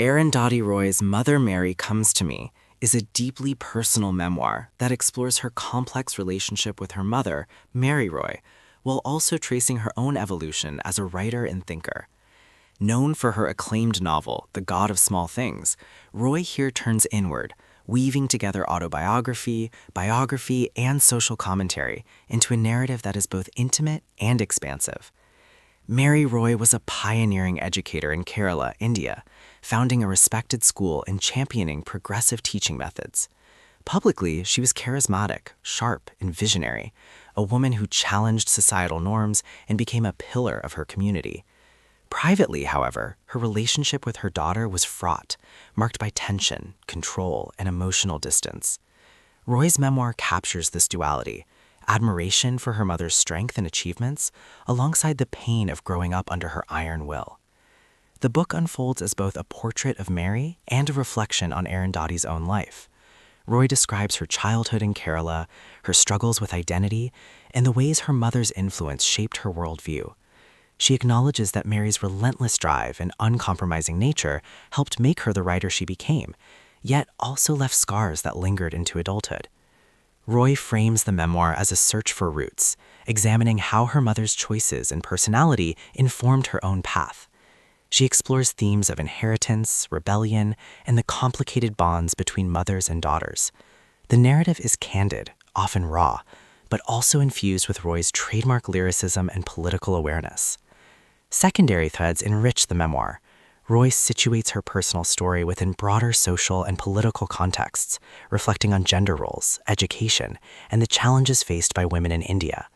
Arundhati Roy's Mother Mary Comes to Me is a deeply personal memoir that explores her complex relationship with her mother, Mary Roy, while also tracing her own evolution as a writer and thinker. Known for her acclaimed novel, The God of Small Things, Roy here turns inward, weaving together autobiography, biography, and social commentary into a narrative that is both intimate and expansive. Mary Roy was a pioneering educator in Kerala, India, founding a respected school and championing progressive teaching methods. Publicly, she was charismatic, sharp, and visionary, a woman who challenged societal norms and became a pillar of her community. Privately, however, her relationship with her daughter was fraught, marked by tension, control, and emotional distance. Roy's memoir captures this duality, admiration for her mother's strength and achievements, alongside the pain of growing up under her iron will. The book unfolds as both a portrait of Mary and a reflection on Arundhati's own life. Roy describes her childhood in Kerala, her struggles with identity, and the ways her mother's influence shaped her worldview. She acknowledges that Mary's relentless drive and uncompromising nature helped make her the writer she became, yet also left scars that lingered into adulthood. Roy frames the memoir as a search for roots, examining how her mother's choices and personality informed her own path. She explores themes of inheritance, rebellion, and the complicated bonds between mothers and daughters. The narrative is candid, often raw, but also infused with Roy's trademark lyricism and political awareness. Secondary threads enrich the memoir. Roy situates her personal story within broader social and political contexts, reflecting on gender roles, education, and the challenges faced by women in India.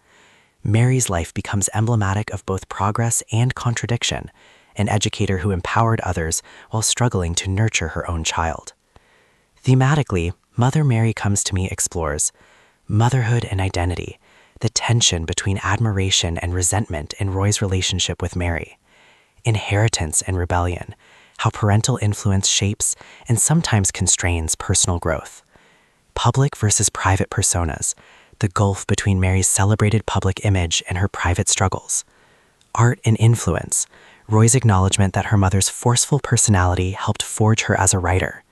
Mary's life becomes emblematic of both progress and contradiction, an educator who empowered others while struggling to nurture her own child. Thematically, Mother Mary Comes to Me explores motherhood and identity, the tension between admiration and resentment in Roy's relationship with Mary, inheritance and rebellion, how parental influence shapes and sometimes constrains personal growth, public versus private personas, the gulf between Mary's celebrated public image and her private struggles, art and influence, Roy's acknowledgement that her mother's forceful personality helped forge her as a writer.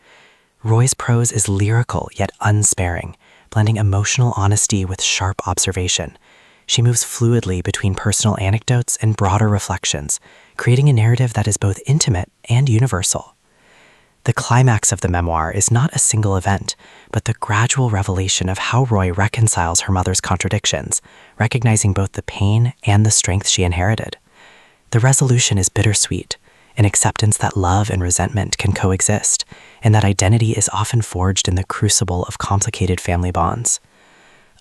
Roy's prose is lyrical yet unsparing, blending emotional honesty with sharp observation. She moves fluidly between personal anecdotes and broader reflections, creating a narrative that is both intimate and universal. The climax of the memoir is not a single event, but the gradual revelation of how Roy reconciles her mother's contradictions, recognizing both the pain and the strength she inherited. The resolution is bittersweet, an acceptance that love and resentment can coexist, and that identity is often forged in the crucible of complicated family bonds.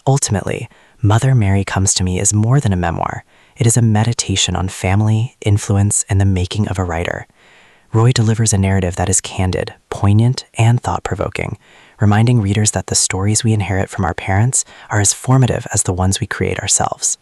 Ultimately, Mother Mary Comes to Me is more than a memoir. It is a meditation on family, influence, and the making of a writer. Roy delivers a narrative that is candid, poignant, and thought-provoking, reminding readers that the stories we inherit from our parents are as formative as the ones we create ourselves.